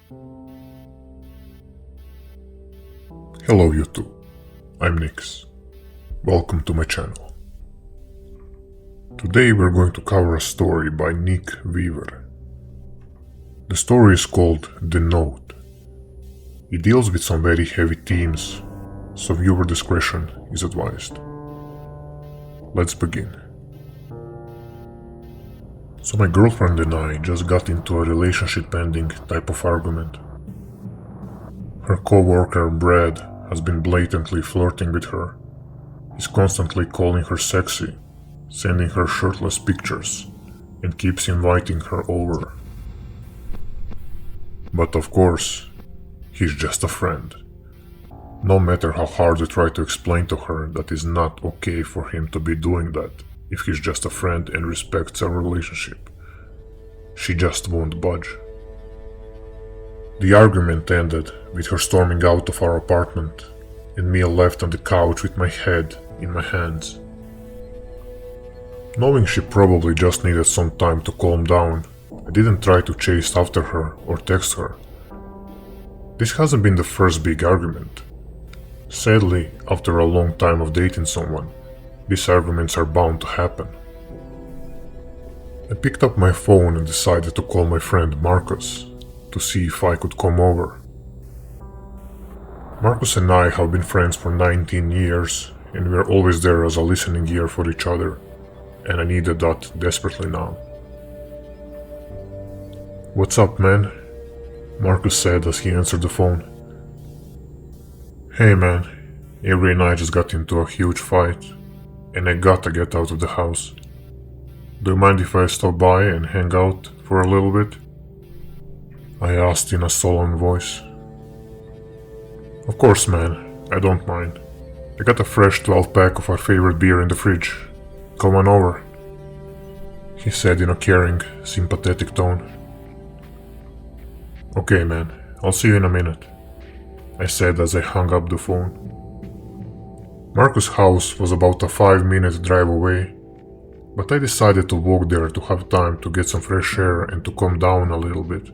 Hello YouTube, I'm Nix. Welcome to my channel. Today we're going to cover a story by Nick Weaver. The story is called The Note. It deals with some very heavy themes, so viewer discretion is advised. Let's begin. So my girlfriend and I just got into a relationship ending type of argument. Her co-worker Brad has been blatantly flirting with her. He's constantly calling her sexy, sending her shirtless pictures, and keeps inviting her over. But of course, he's just a friend. No matter how hard I try to explain to her that it's not okay for him to be doing that if he's just a friend and respects our relationship, she just won't budge. The argument ended with her storming out of our apartment and me left on the couch with my head in my hands. Knowing she probably just needed some time to calm down, I didn't try to chase after her or text her. This hasn't been the first big argument. Sadly, after a long time of dating someone, these arguments are bound to happen. I picked up my phone and decided to call my friend Marcus to see if I could come over. Marcus and I have been friends for 19 years and we're always there as a listening ear for each other, and I needed that desperately now. "What's up, man?" Marcus said as he answered the phone. "Hey man, Avery and I just got into a huge fight and I gotta get out of the house. Do you mind if I stop by and hang out for a little bit?" I asked in a solemn voice. "Of course, man, I don't mind. I got a fresh 12-pack of our favorite beer in the fridge. Come on over," he said in a caring, sympathetic tone. "Okay, man, I'll see you in a minute," I said as I hung up the phone. Marcus' house was about a 5-minute drive away, but I decided to walk there to have time to get some fresh air and to calm down a little bit.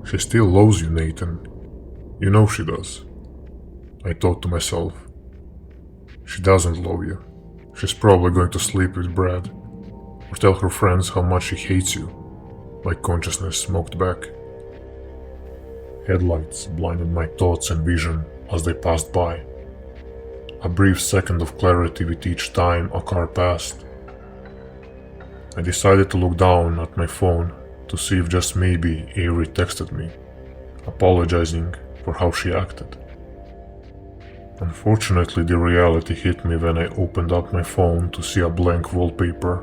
"She still loves you, Nathan. You know she does," I thought to myself. "She doesn't love you. She's probably going to sleep with Brad, or tell her friends how much she hates you," my consciousness smoked back. Headlights blinded my thoughts and vision as they passed by. A brief second of clarity with each time a car passed. I decided to look down at my phone to see if just maybe Avery texted me, apologizing for how she acted. Unfortunately, the reality hit me when I opened up my phone to see a blank wallpaper,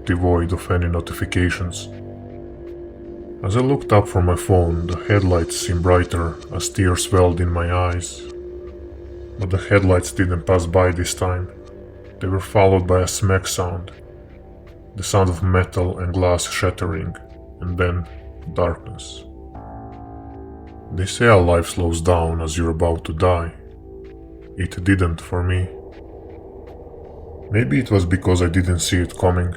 devoid of any notifications. As I looked up from my phone, the headlights seemed brighter as tears welled in my eyes. But the headlights didn't pass by this time. They were followed by a smack sound, the sound of metal and glass shattering, and then darkness. They say a life slows down as you're about to die. It didn't for me. Maybe it was because I didn't see it coming.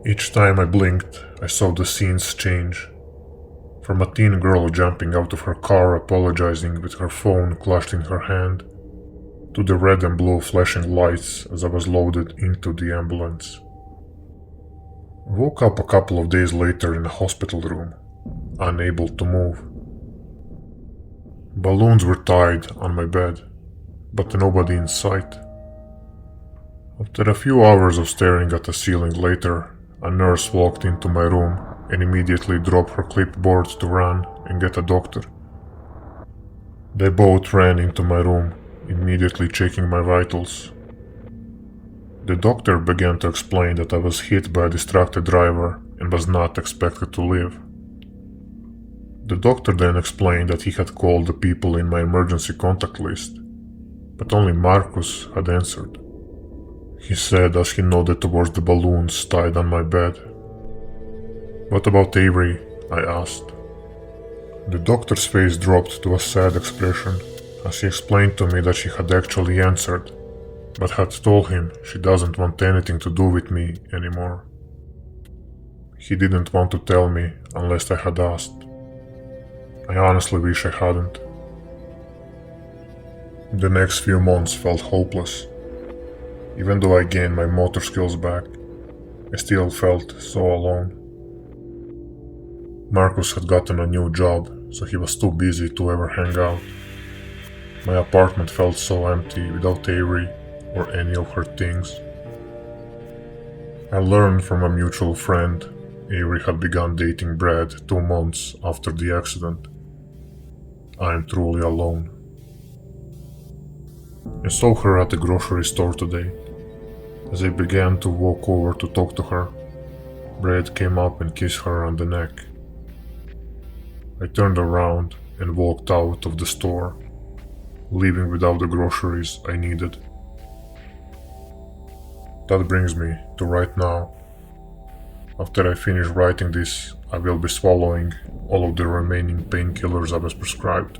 Each time I blinked, I saw the scenes change. From a teen girl jumping out of her car apologizing with her phone clutched in her hand, to the red and blue flashing lights as I was loaded into the ambulance. I woke up a couple of days later in a hospital room, unable to move. Balloons were tied on my bed, but nobody in sight. After a few hours of staring at the ceiling later, a nurse walked into my room and immediately dropped her clipboard to run and get a doctor. They both ran into my room, immediately checking my vitals. The doctor began to explain that I was hit by a distracted driver and was not expected to live. The doctor then explained that he had called the people in my emergency contact list, but only Marcus had answered. He said as he nodded towards the balloons tied on my bed. "What about Avery?" I asked. The doctor's face dropped to a sad expression as he explained to me that she had actually answered, but had told him she doesn't want anything to do with me anymore. He didn't want to tell me unless I had asked. I honestly wish I hadn't. The next few months felt hopeless. Even though I gained my motor skills back, I still felt so alone. Marcus had gotten a new job, so he was too busy to ever hang out. My apartment felt so empty without Avery or any of her things. I learned from a mutual friend Avery had begun dating Brad 2 months after the accident. I am truly alone. I saw her at the grocery store today. As I began to walk over to talk to her, Brad came up and kissed her on the neck. I turned around and walked out of the store, leaving without the groceries I needed. That brings me to right now. After I finish writing this, I will be swallowing all of the remaining painkillers I was prescribed.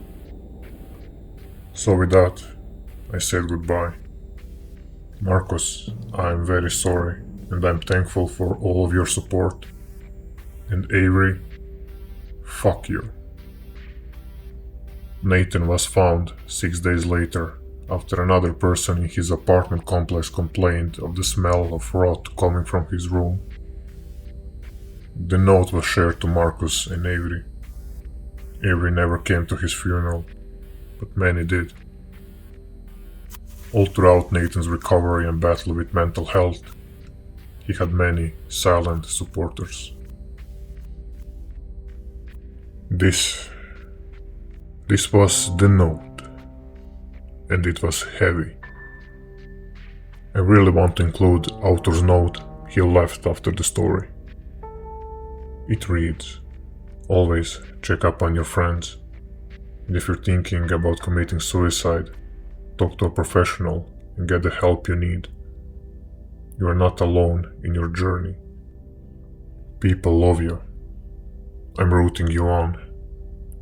So with that, I said goodbye. Marcus, I am very sorry, and I'm thankful for all of your support. And Avery, fuck you. Nathan was found 6 days later after another person in his apartment complex complained of the smell of rot coming from his room. The note was shared to Marcus and Avery. Avery never came to his funeral, but many did. All throughout Nathan's recovery and battle with mental health, he had many silent supporters. This was the note, and it was heavy. I really want to include author's note he left after the story. It reads, "Always check up on your friends, and if you're thinking about committing suicide, talk to a professional and get the help you need. You are not alone in your journey. People love you. I'm rooting you on.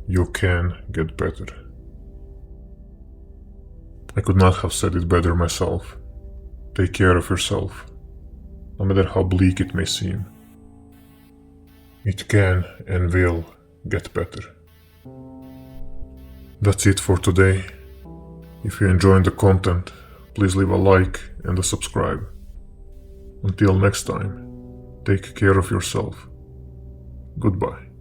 You can get better." I could not have said it better myself. Take care of yourself, no matter how bleak it may seem. It can and will get better. That's it for today. If you enjoyed the content, please leave a like and a subscribe. Until next time, take care of yourself. Goodbye.